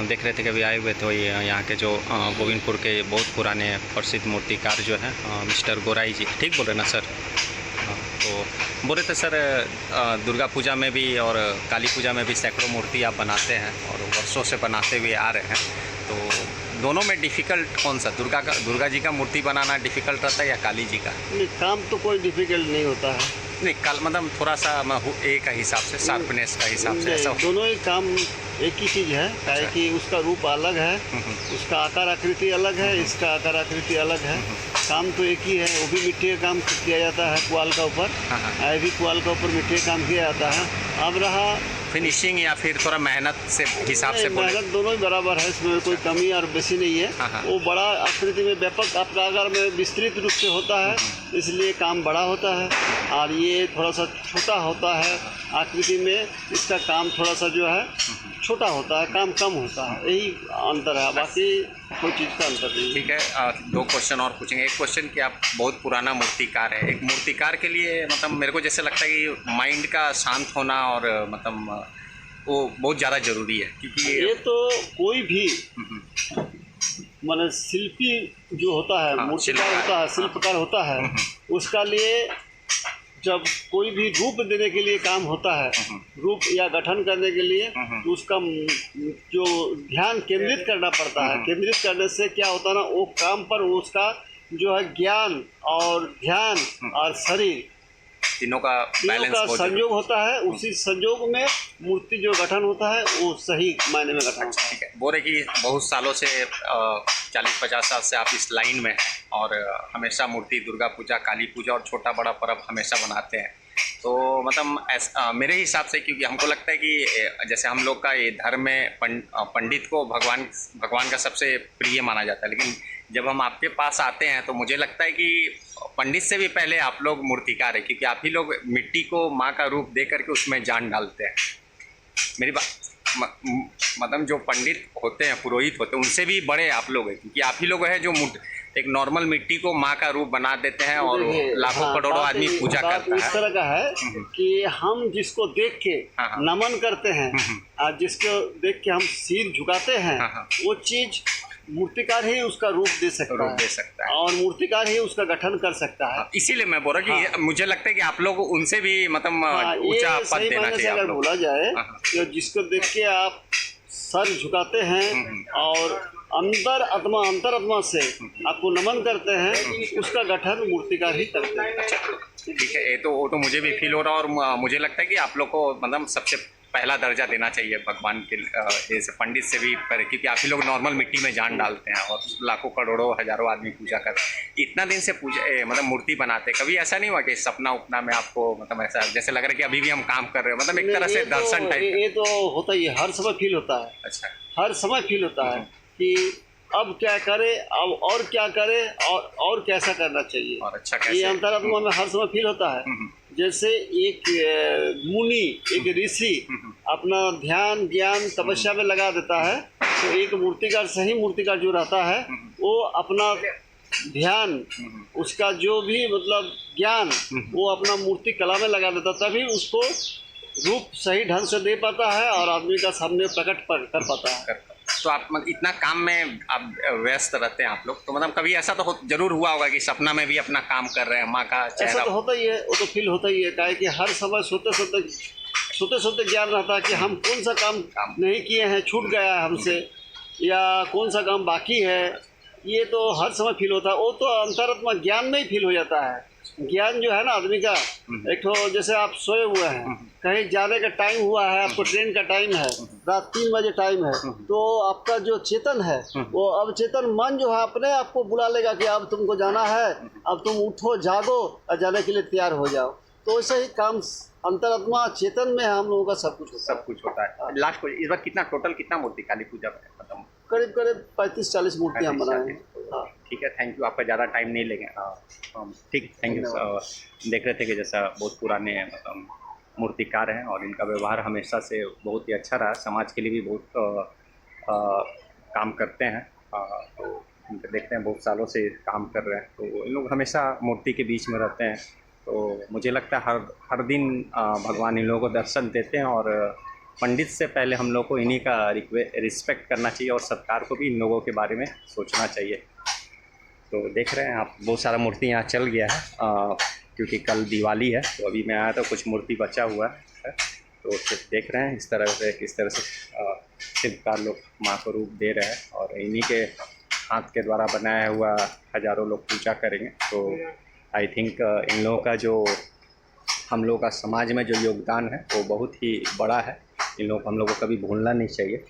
देख रहे थे कि अभी आए हुए थे ये यहाँ के जो गोविंदपुर के बहुत पुराने प्रसिद्ध मूर्तिकार जो हैं मिस्टर गोराई जी, ठीक बोल रहे ना सर? तो बोल रहे थे सर दुर्गा पूजा में भी और काली पूजा में भी सैकड़ों मूर्ति आप बनाते हैं और वर्षों से बनाते हुए आ रहे हैं, तो दोनों में डिफ़िकल्ट कौन सा, दुर्गा जी का मूर्ति बनाना डिफ़िकल्ट रहता है या काली जी का? नहीं, काम तो कोई डिफिकल्ट नहीं होता है। नहीं, कल मतलब थोड़ा सा एक का हिसाब से, शार्पनेस का हिसाब से ऐसा? दोनों ही काम एक ही चीज़ है, काहे कि उसका रूप अलग है, उसका आकार आकृति अलग है, इसका आकार आकृति अलग है। काम तो एक ही है, वो भी मिट्टी का काम किया जाता है पुआल का ऊपर, ये भी पुआल का ऊपर मिट्टी का काम किया जाता है। अब रहा फिनिशिंग या फिर थोड़ा मेहनत से हिसाब से? मेहनत दोनों ही बराबर है, इसमें कोई कमी और बेसी नहीं है। वो बड़ा आकृति में व्यापक आपका आकार में विस्तृत रूप से होता है, इसलिए काम बड़ा होता है, और ये थोड़ा सा छोटा होता है आकृति में, इसका काम थोड़ा सा जो है छोटा होता है, काम कम होता है, यही अंतर है, बाकी कोई चीज़ का अंतर नहीं। ठीक है, दो क्वेश्चन और पूछेंगे। एक क्वेश्चन कि आप बहुत पुराना मूर्तिकार है, एक मूर्तिकार के लिए मतलब मेरे को जैसे लगता है कि माइंड का शांत होना और मतलब वो बहुत ज़्यादा ज़रूरी है, क्योंकि ये तो कोई भी मतलब शिल्पी जो होता है, मूर्तिकार होता है, शिल्पकार होता है, उसका लिए जब कोई भी रूप देने के लिए काम होता है, रूप या गठन करने के लिए, तो उसका जो ध्यान केंद्रित करना पड़ता है। केंद्रित करने से क्या होता है ना, वो काम पर उसका जो है ज्ञान और ध्यान और शरीर तीनों का संयोग होता है। उसी संयोग में मूर्ति जो गठन होता है वो सही मायने में गठन होता है। ठीक है, बोल रहे कि बहुत सालों से 40-50 साल से आप इस लाइन में हैं और हमेशा मूर्ति दुर्गा पूजा, काली पूजा और छोटा बड़ा पर्व हमेशा बनाते हैं, तो मतलब मेरे हिसाब से, क्योंकि हमको लगता है कि जैसे हम लोग का ये धर्म में पंडित को भगवान का सबसे प्रिय माना जाता है, लेकिन जब हम आपके पास आते हैं तो मुझे लगता है कि पंडित से भी पहले आप लोग मूर्तिकार है, क्योंकि आप ही लोग मिट्टी को माँ का रूप दे करके उसमें जान डालते हैं। मेरी बात मतलब जो पंडित होते हैं, पुरोहित होते हैं, उनसे भी बड़े आप लोग हैं, क्योंकि आप ही लोग हैं जो एक नॉर्मल मिट्टी को माँ का रूप बना देते हैं और लाखों करोड़ों आदमी पूजा करता है। इस तरह का है कि हम जिसको देख के नमन करते हैं और जिसको देख के हम सिर झुकाते हैं, वो चीज़ मूर्तिकार ही उसका रूप दे सकता है और मूर्तिकार ही उसका गठन कर सकता है। इसीलिए मैं बोल रहा कि मुझे लगता है कि आप लोग उनसे भी मतलब ऊंचा पद देना चाहिए। अगर बोला जाए तो जिसको देख के आप सर झुकाते हैं और अंतरात्मा से आपको नमन करते हैं, उसका गठन मूर्तिकार ही करते हैं। ठीक है, वो तो मुझे भी फील हो रहा है, और मुझे लगता है कि आप लोग को मतलब सबसे पहला दर्जा देना चाहिए भगवान के जैसे पंडित से भी पहले, क्योंकि आप ही लोग नॉर्मल मिट्टी में जान डालते हैं और लाखों करोड़ों हजारों आदमी पूजा करते हैं। इतना दिन से मतलब मूर्ति बनाते, कभी ऐसा नहीं हुआ कि सपना उपना में आपको मतलब ऐसा जैसे लग रहा है कि अभी भी हम काम कर रहे हैं, मतलब एक तरह से दर्शन टाइप? ये तो होता ही है, हर समय फील होता है। अच्छा, हर समय फील होता है कि अब क्या करे, अब और क्या करे, और कैसा करना चाहिए, और अच्छा कैसे, ये अंतरात्मा में हर समय फील होता है। जैसे एक मुनि, एक ऋषि अपना ध्यान ज्ञान तपस्या में लगा देता है, तो एक मूर्तिकार, सही मूर्तिकार जो रहता है, वो अपना ध्यान, उसका जो भी मतलब ज्ञान, वो अपना मूर्ति कला में लगा देता, तभी उसको रूप सही ढंग से दे पाता है और आदमी का सामने प्रकट कर पाता है। तो आप इतना काम में आप व्यस्त रहते हैं आप लोग, तो मतलब कभी ऐसा तो जरूर हुआ होगा कि सपना में भी अपना काम कर रहे हैं, माँ का चेहरा? ऐसा तो होता ही है, वो तो फील होता ही है, काहे कि हर समय सोते ज्ञान रहता है कि हम कौन सा काम नहीं किए हैं, छूट गया है हमसे, या कौन सा काम बाकी है, ये तो हर समय फील होता है। वो तो अंतरात्मा ज्ञान में ही फील हो जाता है। ज्ञान जो है ना आदमी का, एक तो जैसे आप सोए हुए हैं, कहीं जाने का टाइम हुआ है, आपको ट्रेन का टाइम है, रात 3 बजे टाइम है, तो आपका जो चेतन है, वो अब चेतन मन जो है अपने आपको बुला लेगा कि अब तुमको जाना है, अब तुम उठो, जागो और जाने के लिए तैयार हो जाओ। तो ऐसा ही काम अंतरात्मा चेतन में हम लोगों का सब कुछ होता है। लास्ट को इस बार कितना मूर्ति काली पूजा में मतलब करीब 35-40 मूर्तियाँ हम बनाए हैं। ठीक है, थैंक यू, आपका ज़्यादा टाइम नहीं लेंगे। ठीक, थैंक यू। देख रहे थे कि जैसा बहुत पुराने मतलब मूर्तिकार हैं और इनका व्यवहार हमेशा से बहुत ही अच्छा रहा, समाज के लिए भी बहुत काम करते हैं, तो इनके देखते हैं बहुत सालों से काम कर रहे हैं, तो इन लोग हमेशा मूर्ति के बीच में रहते हैं, तो मुझे लगता है हर दिन भगवान इन लोगों को दर्शन देते हैं और पंडित से पहले हम लोग को इन्हीं का रिस्पेक्ट करना चाहिए और सत्कार को भी इन लोगों के बारे में सोचना चाहिए। तो देख रहे हैं आप, बहुत सारा मूर्ति यहाँ चल गया है क्योंकि कल दिवाली है। तो अभी मैं आया तो कुछ मूर्ति बचा हुआ है, तो सिर्फ देख रहे हैं इस तरह से किस तरह से शिल्पकार लोग माँ को रूप दे रहे हैं और इन्हीं के हाथ के द्वारा बनाया हुआ हज़ारों लोग पूजा करेंगे। तो आई थिंक इन लोगों का जो हम लोगों का समाज में जो योगदान है वो बहुत ही बड़ा है। इन लोगों को हम लोग को कभी भूलना नहीं चाहिए।